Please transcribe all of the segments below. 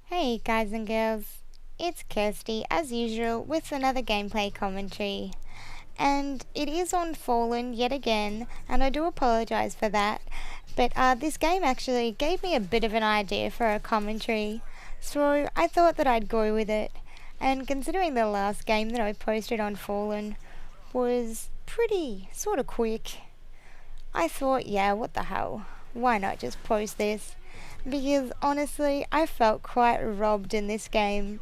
Hey guys and girls, it's Kirsty as usual with another gameplay commentary. And it is on Fallen yet again, and I do apologise for that, but this game actually gave me a bit of an idea for a commentary, so I thought that I'd go with it. And considering the last game that I posted on Fallen was pretty sort of quick, I thought, yeah, what the hell, why not just post this? Because honestly, I felt quite robbed in this game.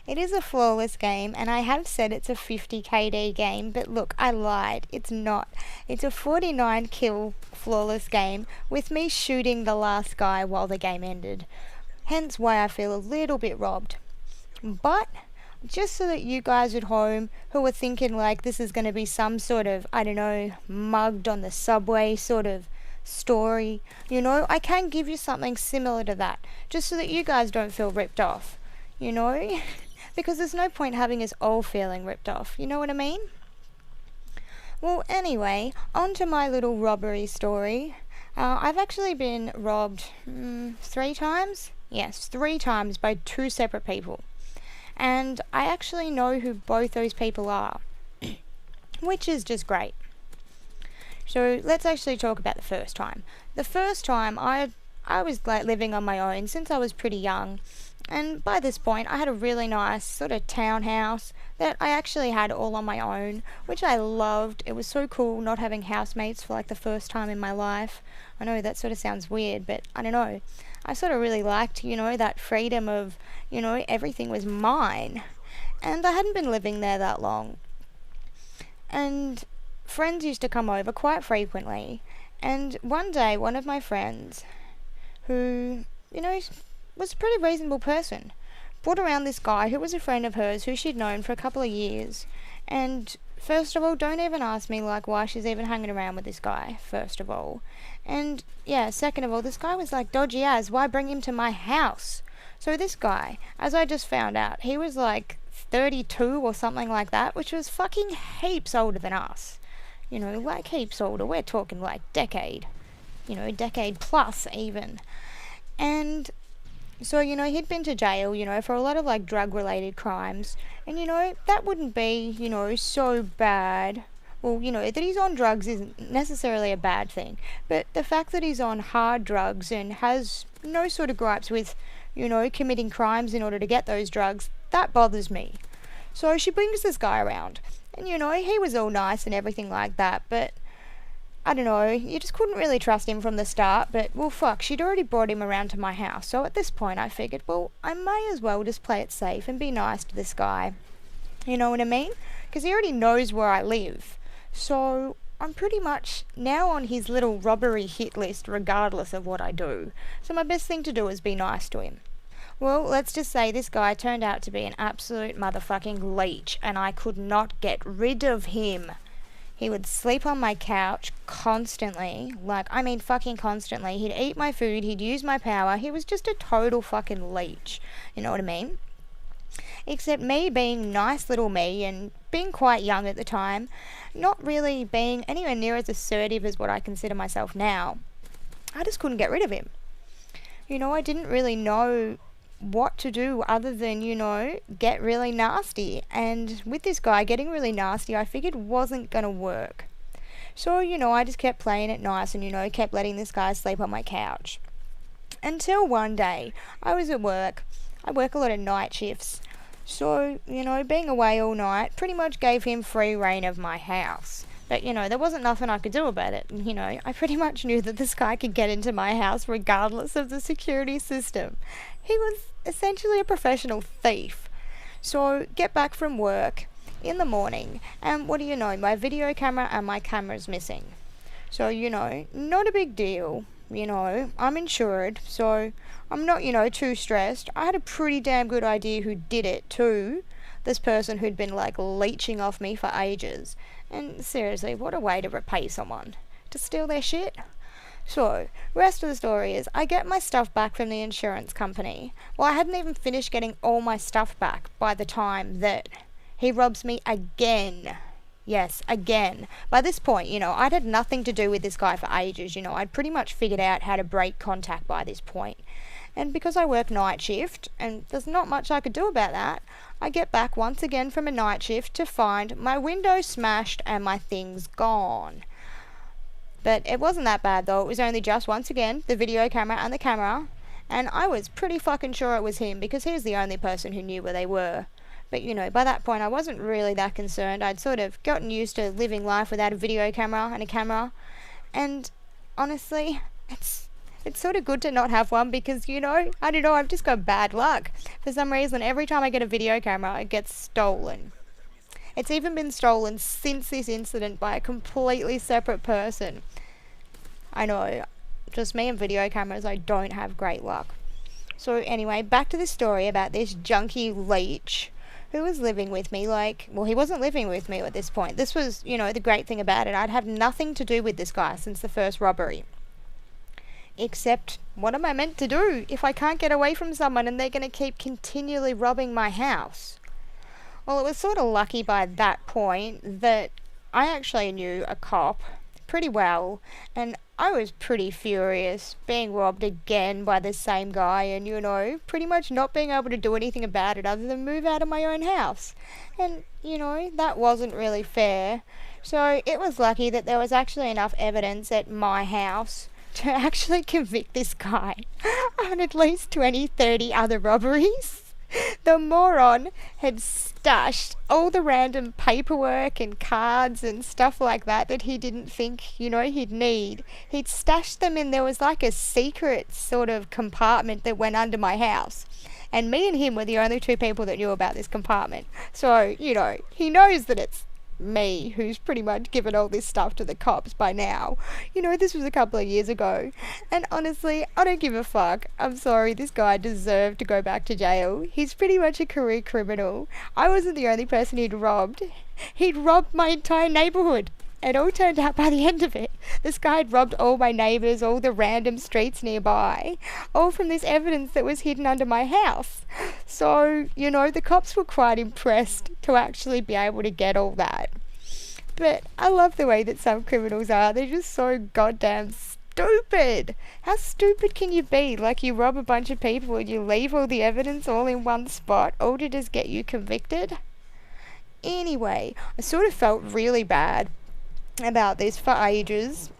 It is a flawless game, and I have said it's a 50 KD game, but look, I lied. It's not. It's a 49 kill flawless game with me shooting the last guy while the game ended. Hence why I feel a little bit robbed. But just so that you guys at home who are thinking like this is going to be some sort of, I don't know, mugged on the subway sort of story, you know, I can give you something similar to that, just so that you guys don't feel ripped off, you know, because there's no point having us all feeling ripped off, you know what I mean? Well, anyway, on to my little robbery story. I've actually been robbed 3 times? Yes, 3 times by 2 separate people. And I actually know who both those people are, which is just great. So let's actually talk about the first time. The first time I was like living on my own since I was pretty young, and by this point I had a really nice sort of townhouse that I actually had all on my own, which I loved. It was so cool not having housemates for like the first time in my life. I know that sort of sounds weird, but I don't know. I sort of really liked, you know, that freedom of, you know, everything was mine. And I hadn't been living there that long. And friends used to come over quite frequently, and one day one of my friends, who, you know, was a pretty reasonable person, brought around this guy who was a friend of hers who she'd known for a couple of years. And first of all, don't even ask me like why she's even hanging around with this guy, first of all. And yeah, second of all, this guy was like dodgy as, why bring him to my house? So this guy, as I just found out, he was like 32 or something like that, which was fucking heaps older than us. You know, like heaps older. We're talking like decade. You know, decade plus even. And so, you know, he'd been to jail, you know, for a lot of like drug related crimes. And, you know, that wouldn't be, you know, so bad. Well, you know, that he's on drugs isn't necessarily a bad thing. But the fact that he's on hard drugs and has no sort of gripes with, you know, committing crimes in order to get those drugs, that bothers me. So she brings this guy around. And, you know, he was all nice and everything like that, but I don't know, you just couldn't really trust him from the start. But, well, fuck, she'd already brought him around to my house, so at this point I figured, well, I may as well just play it safe and be nice to this guy. You know what I mean? Because he already knows where I live. So I'm pretty much now on his little robbery hit list regardless of what I do. So my best thing to do is be nice to him. Well, let's just say this guy turned out to be an absolute motherfucking leech, and I could not get rid of him. He would sleep on my couch constantly, like, I mean fucking constantly. He'd eat my food, he'd use my power. He was just a total fucking leech, you know what I mean? Except me being nice little me and being quite young at the time, not really being anywhere near as assertive as what I consider myself now, I just couldn't get rid of him. You know, I didn't really know what to do other than, you know, get really nasty. And with this guy getting really nasty, I figured wasn't gonna work. So, you know, I just kept playing it nice and, you know, kept letting this guy sleep on my couch. Until one day, I was at work. I work a lot of night shifts. So, you know, being away all night pretty much gave him free reign of my house. But, you know, there wasn't nothing I could do about it. You know, I pretty much knew that this guy could get into my house regardless of the security system. He was essentially a professional thief. So, get back from work in the morning, and what do you know, my video camera and my camera's missing. So, you know, not a big deal. You know, I'm insured, so I'm not, you know, too stressed. I had a pretty damn good idea who did it too. This person who'd been like leeching off me for ages. And seriously, what a way to repay someone. To steal their shit? So, rest of the story is, I get my stuff back from the insurance company. Well, I hadn't even finished getting all my stuff back by the time that he robs me again. Yes, again. By this point, you know, I'd had nothing to do with this guy for ages, you know. I'd pretty much figured out how to break contact by this point. And because I work night shift, and there's not much I could do about that, I get back once again from a night shift to find my window smashed and my things gone. But it wasn't that bad though. It was only just, once again, the video camera and the camera. And I was pretty fucking sure it was him because he was the only person who knew where they were. But you know, by that point I wasn't really that concerned. I'd sort of gotten used to living life without a video camera and a camera. And honestly, it's sort of good to not have one because, you know, I don't know, I've just got bad luck. For some reason, every time I get a video camera, it gets stolen. It's even been stolen since this incident by a completely separate person. I know, just me and video cameras, I don't have great luck. So anyway, back to the story about this junkie leech who was living with me. Like, well, he wasn't living with me at this point. This was, you know, the great thing about it. I'd have nothing to do with this guy since the first robbery. Except, what am I meant to do if I can't get away from someone and they're going to keep continually robbing my house? Well, it was sort of lucky by that point that I actually knew a cop pretty well, and I was pretty furious being robbed again by the same guy and, you know, pretty much not being able to do anything about it other than move out of my own house. And, you know, that wasn't really fair. So it was lucky that there was actually enough evidence at my house to actually convict this guy on at least 20-30 other robberies. The moron had stashed all the random paperwork and cards and stuff like that that he didn't think, you know, he'd need. He'd stashed them in, there was like a secret sort of compartment that went under my house. And me and him were the only two people that knew about this compartment. So, you know, he knows that it's me who's pretty much given all this stuff to the cops by now. You know, this was a couple of years ago, and honestly, I don't give a fuck. I'm sorry, this guy deserved to go back to jail. He's pretty much a career criminal. I wasn't the only person he'd robbed. He'd robbed my entire neighborhood. It all turned out by the end of it, this guy had robbed all my neighbors, all the random streets nearby, all from this evidence that was hidden under my house. So, you know, the cops were quite impressed to actually be able to get all that. But I love the way that some criminals are. They're just so goddamn stupid. How stupid can you be? Like, you rob a bunch of people and you leave all the evidence all in one spot, all to just get you convicted? Anyway, I sort of felt really bad about this for ages,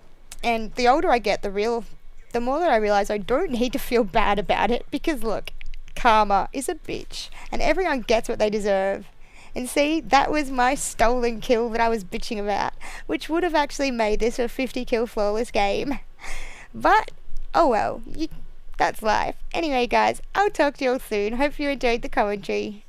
and the older I get, the more that I realise I don't need to feel bad about it, because look, karma is a bitch and everyone gets what they deserve. And see, that was my stolen kill that I was bitching about, which would have actually made this a 50 kill flawless game. But oh well, that's life. Anyway guys, I'll talk to you all soon. Hope you enjoyed the commentary.